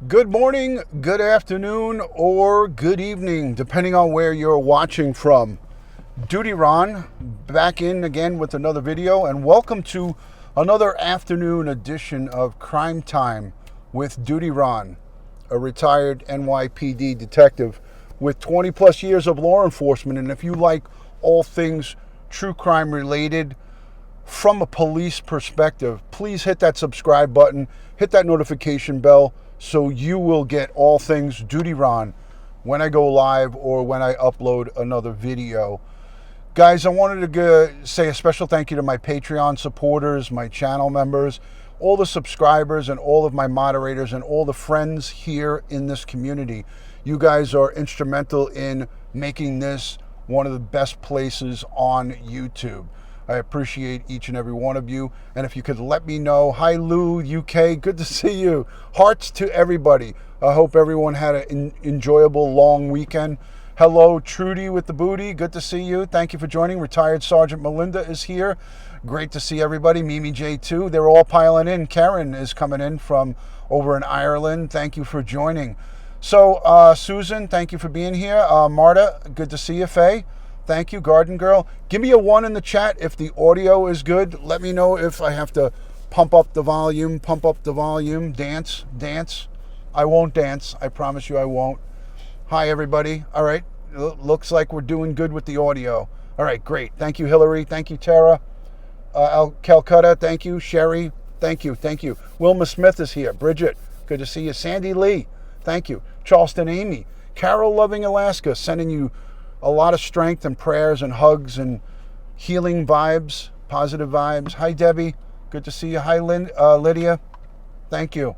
Good morning, good afternoon, or good evening, depending on where you're watching from. DutyRon back in again with another video, and welcome to another afternoon edition of Crime Time with DutyRon, a retired NYPD detective with 20 plus years of law enforcement. And if you like all things true crime related, from a police perspective, please hit that subscribe button, hit that notification bell so you will get all things DutyRon when I go live or when I upload another video. Guys, I wanted to say a special thank you to my Patreon supporters, my channel members, all the subscribers, and all of my moderators, and all the friends here in this community. You guys are instrumental in making this one of the best places on YouTube. I appreciate each and every one of you. And if you could let me know, hi Lou, UK, good to see you. Hearts to everybody. I hope everyone had an enjoyable long weekend. Hello, Trudy with the booty, good to see you. Thank you for joining. Retired Sergeant Melinda is here. Great to see everybody. Mimi J too. They're all piling in. Karen is coming in from over in Ireland. Thank you for joining. So, Susan, thank you for being here. Marta, good to see you. Faye, thank you. Garden Girl, give me a 1 in the chat if the audio is good. Let me know if I have to pump up the volume, dance. I won't dance. I promise you I won't. Hi, everybody. All right. Looks like we're doing good with the audio. All right, great. Thank you, Hillary. Thank you, Tara. Calcutta, thank you. Sherry, thank you. Wilma Smith is here. Bridget, good to see you. Sandy Lee, thank you. Charleston Amy. Carol Loving Alaska, sending you a lot of strength and prayers and hugs and healing vibes, positive vibes. Hi, Debbie. Good to see you. Hi, Lydia. Thank you.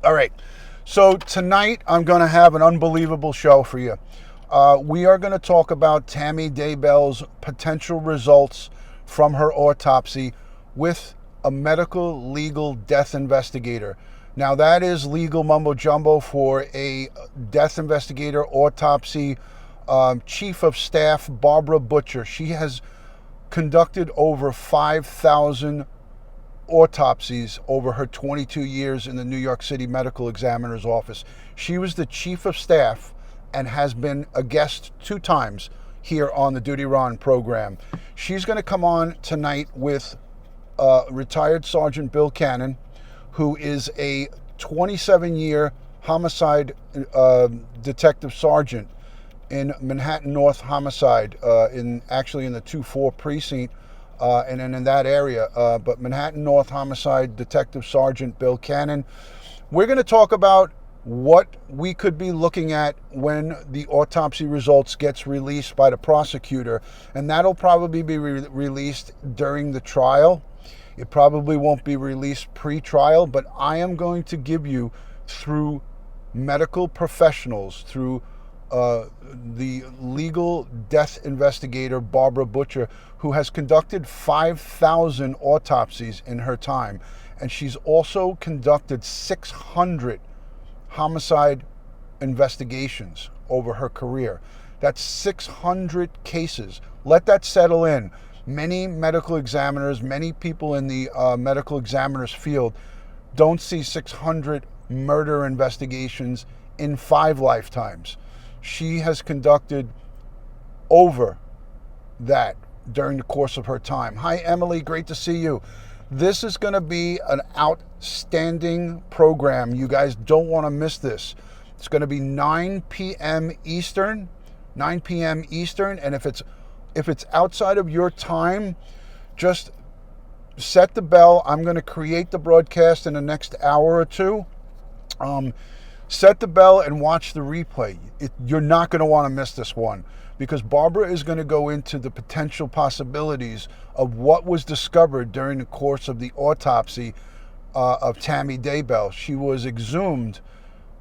All right. So tonight I'm going to have an unbelievable show for you. We are going to talk about Tammy Daybell's potential results from her autopsy with a medical legal death investigator. Now that is legal mumbo jumbo for a death investigator, autopsy, chief of staff, Barbara Butcher. She has conducted over 5,000 autopsies over her 22 years in the New York City Medical Examiners Office. She was the chief of staff and has been a guest 2 times here on the DutyRon program. She's going to come on tonight with retired Sergeant Bill Cannon, who is a 27-year homicide detective sergeant in Manhattan North Homicide, actually in the 2-4 precinct, and in that area. But Manhattan North Homicide Detective Sergeant Bill Cannon. We're going to talk about what we could be looking at when the autopsy results gets released by the prosecutor, and that'll probably be released during the trial. It probably won't be released pre-trial, but I am going to give you, through medical professionals, through the legal death investigator, Barbara Butcher, who has conducted 5,000 autopsies in her time. And she's also conducted 600 homicide investigations over her career. That's 600 cases. Let that settle in. Many medical examiners, many people in the medical examiners field don't see 600 murder investigations in 5 lifetimes. She has conducted over that during the course of her time. Hi, Emily. Great to see you. This is going to be an outstanding program. You guys don't want to miss this. It's going to be 9 p.m. Eastern. 9 p.m. Eastern. And if it's outside of your time, just set the bell. I'm going to create the broadcast in the next hour or 2. Set the bell and watch the replay. You're not going to want to miss this one, because Barbara is going to go into the potential possibilities of what was discovered during the course of the autopsy of Tammy Daybell. She was exhumed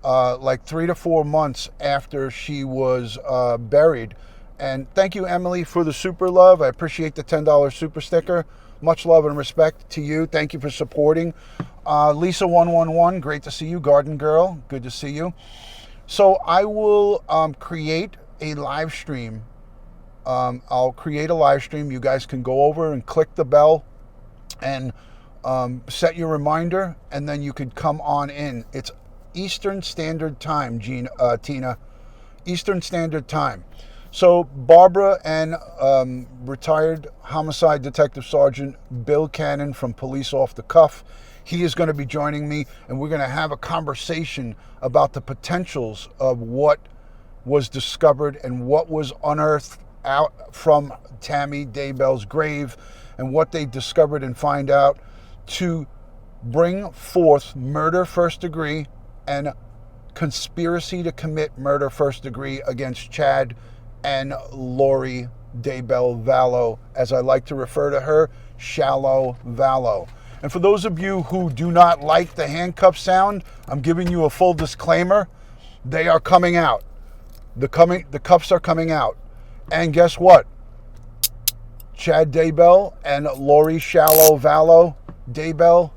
like 3 to 4 months after she was buried. And thank you, Emily, for the super love. I appreciate the $10 super sticker. Much love and respect to you. Thank you for supporting. Lisa111, great to see you. Garden Girl, good to see you. So I will create a live stream. I'll create a live stream. You guys can go over and click the bell and Set your reminder, and then you could come on in. It's Eastern Standard Time, Tina. Eastern Standard Time. So Barbara and retired Homicide Detective Sergeant Bill Cannon from Police Off the Cuff, he is going to be joining me, and we're going to have a conversation about the potentials of what was discovered and what was unearthed out from Tammy Daybell's grave, and what they discovered and find out to bring forth murder first degree and conspiracy to commit murder first degree against Chad and Lori Daybell Vallow, as I like to refer to her, Shallow Vallow. And for those of you who do not like the handcuff sound, I'm giving you a full disclaimer. They are coming out. The cuffs are coming out. And guess what? Chad Daybell and Lori Shallow Vallow Daybell,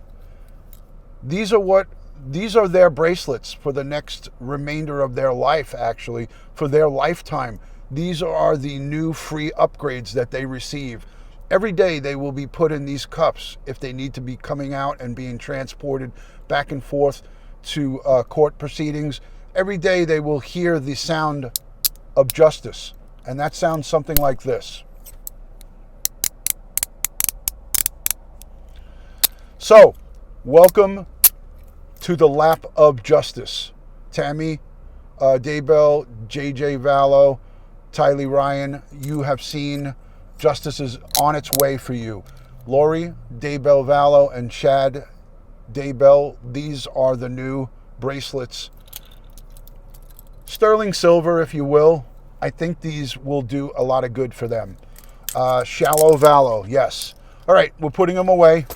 these are their bracelets for the next remainder of their life, actually, for their lifetime. These are the new free upgrades that they receive. Every day they will be put in these cuffs if they need to be coming out and being transported back and forth to court proceedings. Every day they will hear the sound of justice, and that sounds something like this. So, welcome to the lap of justice. Tammy Daybell, JJ Vallow, Tylee Ryan, you have seen justice is on its way for you. Lori Daybell Vallow and Chad Daybell, these are the new bracelets. Sterling silver, if you will. I think these will do a lot of good for them. Shallow Vallow, yes. All right, we're putting them away.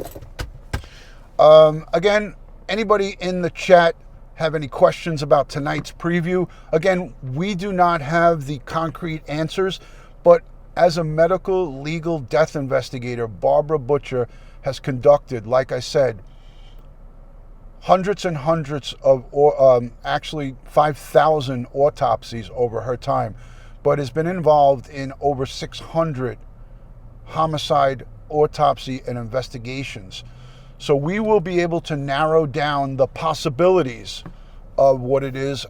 Again, anybody in the chat have any questions about tonight's preview? Again, we do not have the concrete answers, but as a medical legal death investigator, Barbara Butcher has conducted, like I said, hundreds and hundreds of, actually 5,000 autopsies over her time, but has been involved in over 600 homicide, autopsy, and investigations. So we will be able to narrow down the possibilities of what it is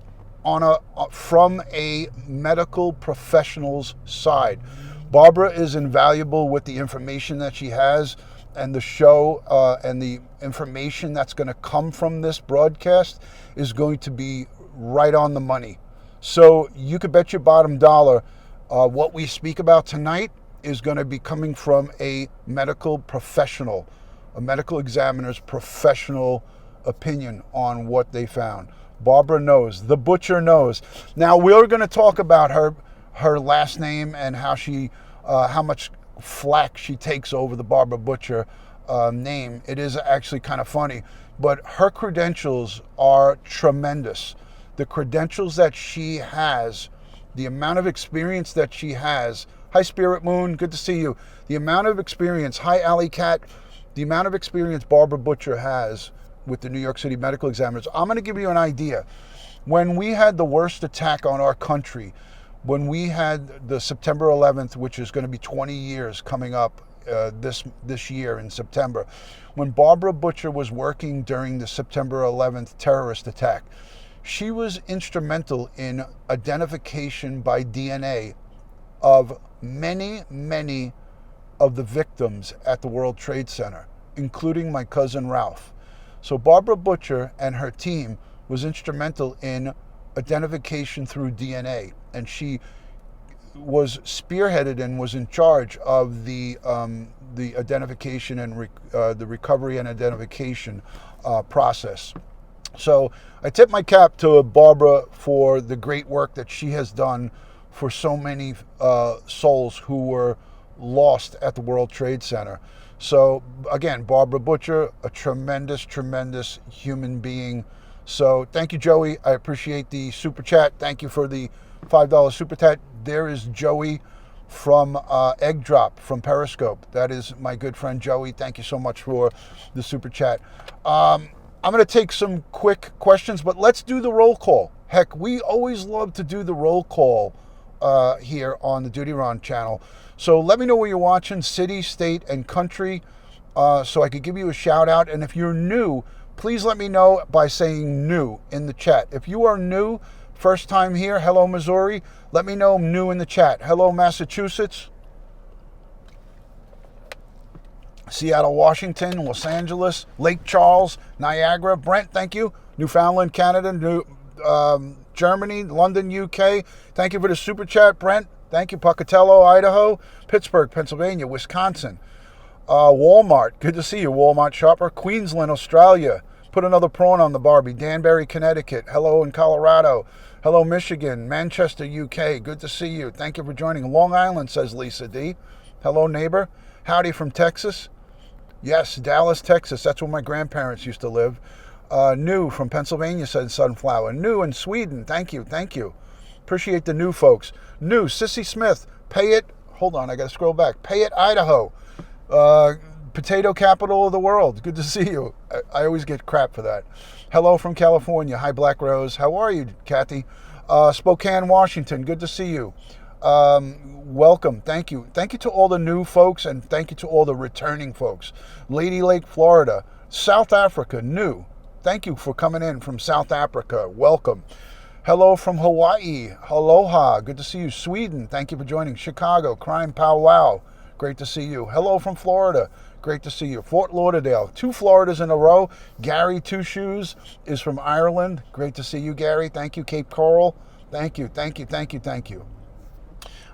from a medical professional's side. Barbara is invaluable with the information that she has, and the show and the information that's going to come from this broadcast is going to be right on the money. So you could bet your bottom dollar what we speak about tonight is going to be coming from a medical professional, a medical examiner's professional opinion on what they found. Barbara knows. The Butcher knows. Now we're going to talk about her last name and how much flack she takes over the Barbara Butcher name. It is actually kind of funny, but her credentials are tremendous. The credentials that she has, the amount of experience that she has. Hi, Spirit Moon. Good to see you. The amount of experience. Hi, Alley Cat. The amount of experience Barbara Butcher has with the New York City Medical Examiners. I'm going to give you an idea. When we had the worst attack on our country, when we had the September 11th, which is going to be 20 years coming up this year in September, when Barbara Butcher was working during the September 11th terrorist attack, she was instrumental in identification by DNA of many, many of the victims at the World Trade Center, including my cousin Ralph. So Barbara Butcher and her team was instrumental in identification through DNA, and she was spearheaded and was in charge of the identification and the recovery and identification process. So I tip my cap to Barbara for the great work that she has done for so many souls who were lost at the World Trade Center. So again, Barbara Butcher, a tremendous, tremendous human being. So thank you, Joey. I appreciate the super chat. Thank you for the $5 super chat. There is Joey from Egg Drop from Periscope. That is my good friend Joey. Thank you so much for the super chat. I'm going to take some quick questions, but let's do the roll call. Heck, we always love to do the roll call here on the DutyRon channel. So let me know where you're watching, city, state, and country. so I could give you a shout out. And if you're new, please let me know by saying new in the chat. If you are new, first time here, hello Missouri, let me know I'm new in the chat. Hello Massachusetts, Seattle, Washington, Los Angeles, Lake Charles, Niagara, Brent, thank you. Newfoundland, Canada, Germany, London, UK. Thank you for the super chat, Brent. Thank you. Pocatello, Idaho, Pittsburgh, Pennsylvania, Wisconsin. Walmart, good to see you, Walmart shopper. Queensland, Australia. Put another prawn on the Barbie. Danbury, Connecticut. Hello in Colorado. Hello, Michigan. Manchester, UK. Good to see you. Thank you for joining. Long Island, says Lisa D. Hello, neighbor. Howdy from Texas. Yes, Dallas, Texas. That's where my grandparents used to live. New from Pennsylvania, said Sunflower. New in Sweden. Thank you. Thank you. Appreciate the new folks. New, Sissy Smith. Payette. Hold on, I got to scroll back. Payette, Idaho. Potato capital of the world. Good to see you. I always get crap for that. Hello from California. Hi, Black Rose. How are you, Kathy? Spokane, Washington. Good to see you. Welcome. Thank you. Thank you to all the new folks, and thank you to all the returning folks. Lady Lake, Florida. South Africa, new. Thank you for coming in from South Africa. Welcome. Hello from Hawaii. Aloha. Good to see you. Sweden. Thank you for joining. Chicago. Crime Powwow. Great to see you. Hello from Florida. Great to see you. Fort Lauderdale. 2 Floridas in a row. Gary Two Shoes is from Ireland. Great to see you, Gary. Thank you. Cape Coral. Thank you. Thank you. Thank you. Thank you.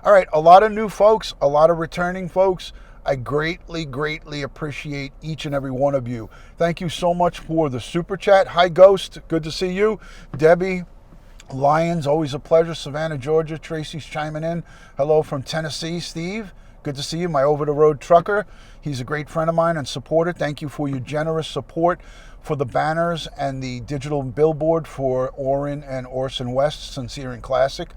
All right. A lot of new folks. A lot of returning folks. I greatly, greatly appreciate each and every one of you. Thank you so much for the super chat. Hi, Ghost. Good to see you. Debbie. Lions, always a pleasure. Savannah, Georgia. Tracy's chiming in. Hello from Tennessee, Steve. Good to see you, my over-the-road trucker. He's a great friend of mine and supporter. Thank you for your generous support for the banners and the digital billboard for Orrin and Orson West, Sincere and Classic.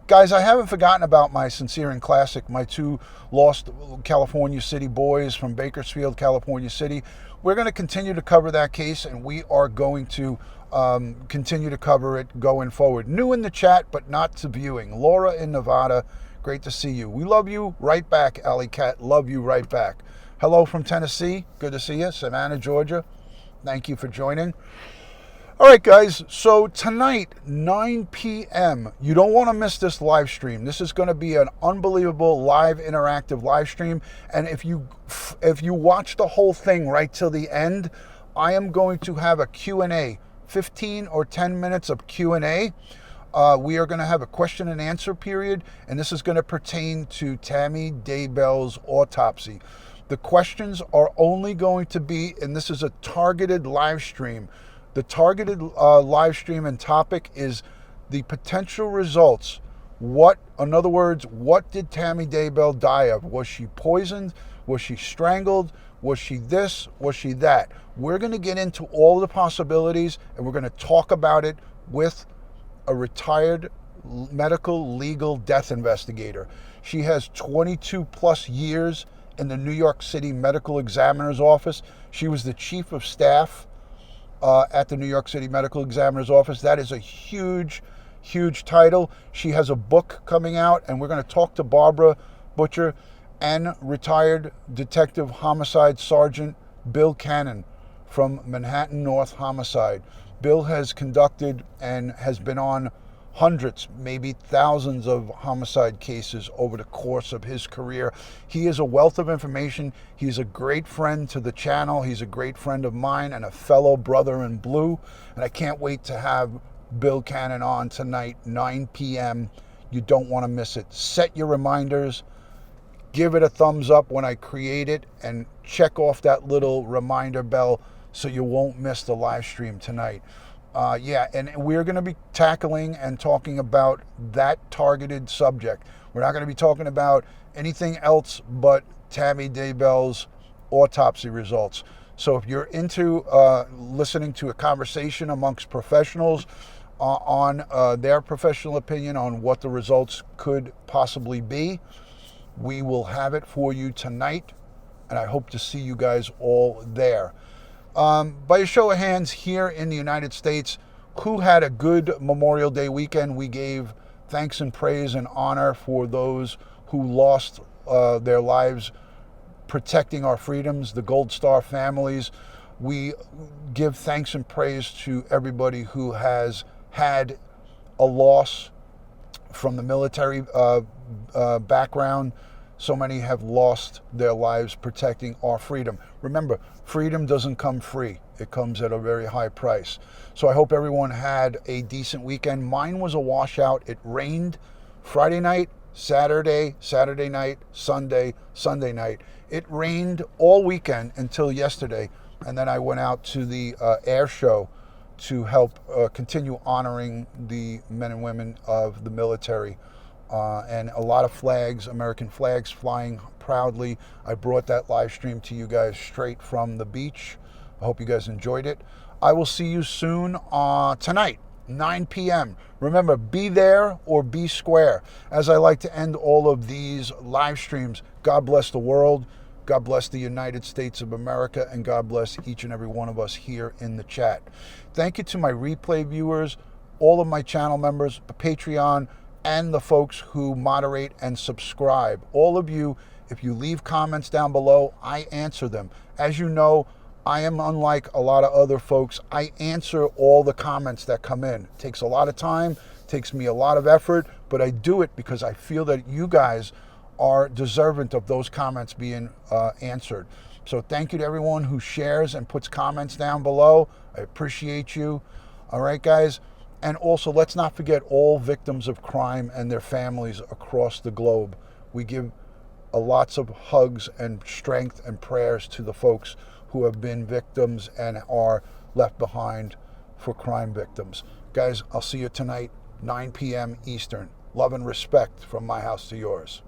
Guys, I haven't forgotten about my Sincere and Classic, my 2 lost California City boys from Bakersfield, California City. We're going to continue to cover that case, and we are going to continue to cover it going forward. New in the chat, but not to viewing. Laura in Nevada. Great to see you. We love you right back, Alley Cat. Love you right back. Hello from Tennessee. Good to see you. Savannah, Georgia. Thank you for joining. All right, guys. So tonight, 9 p.m., you don't want to miss this live stream. This is going to be an unbelievable live interactive live stream. And if you watch the whole thing right till the end, I am going to have a Q&A, 15 or 10 minutes of Q&A. We are going to have a question and answer period, and this is going to pertain to Tammy Daybell's autopsy. The questions are only going to be, and this is a targeted live stream. The targeted live stream and topic is the potential results. In other words, what did Tammy Daybell die of? Was she poisoned? Was she strangled? Was she this? Was she that? We're going to get into all the possibilities, and we're going to talk about it with a retired medical legal death investigator. She has 22 plus years in the New York City Medical Examiners Office. She was the chief of staff at the New York City Medical Examiners Office. That is a huge, huge title. She has a book coming out, and we're going to talk to Barbara Butcher and retired Detective Homicide Sergeant Bill Cannon from Manhattan North Homicide. Bill has conducted and has been on hundreds, maybe thousands of homicide cases over the course of his career. He is a wealth of information. He's a great friend to the channel. He's a great friend of mine and a fellow brother in blue. And I can't wait to have Bill Cannon on tonight, 9 p.m. You don't want to miss it. Set your reminders. Give it a thumbs up when I create it, and check off that little reminder bell so you won't miss the live stream tonight. And we're going to be tackling and talking about that targeted subject. We're not going to be talking about anything else but Tammy Daybell's autopsy results. So if you're into listening to a conversation amongst professionals on their professional opinion on what the results could possibly be, we will have it for you tonight, and I hope to see you guys all there. By a show of hands here in the United States, who had a good Memorial Day weekend? We gave thanks and praise and honor for those who lost their lives protecting our freedoms, the Gold Star families. We give thanks and praise to everybody who has had a loss from the military background. So many have lost their lives protecting our freedom. Remember, freedom doesn't come free. It comes at a very high price. So I hope everyone had a decent weekend. Mine was a washout. It rained Friday night, Saturday night, Sunday night. It rained all weekend until yesterday. And then I went out to the air show to help continue honoring the men and women of the military. And a lot of flags, American flags flying proudly. I brought that live stream to you guys straight from the beach. I hope you guys enjoyed it. I will see you soon tonight, 9 p.m. Remember, be there or be square. As I like to end all of these live streams, God bless the world. God bless the United States of America, and God bless each and every one of us here in the chat. Thank you to my replay viewers, all of my channel members, Patreon, and the folks who moderate and subscribe. All of you, if you leave comments down below, I answer them. As you know, I am unlike a lot of other folks. I answer all the comments that come in. It takes a lot of time, takes me a lot of effort, but I do it because I feel that you guys are deserving of those comments being answered. So thank you to everyone who shares and puts comments down below. I appreciate you. All right, guys. And also, let's not forget all victims of crime and their families across the globe. We give lots of hugs and strength and prayers to the folks who have been victims and are left behind for crime victims. Guys, I'll see you tonight, 9 p.m. Eastern. Love and respect from my house to yours.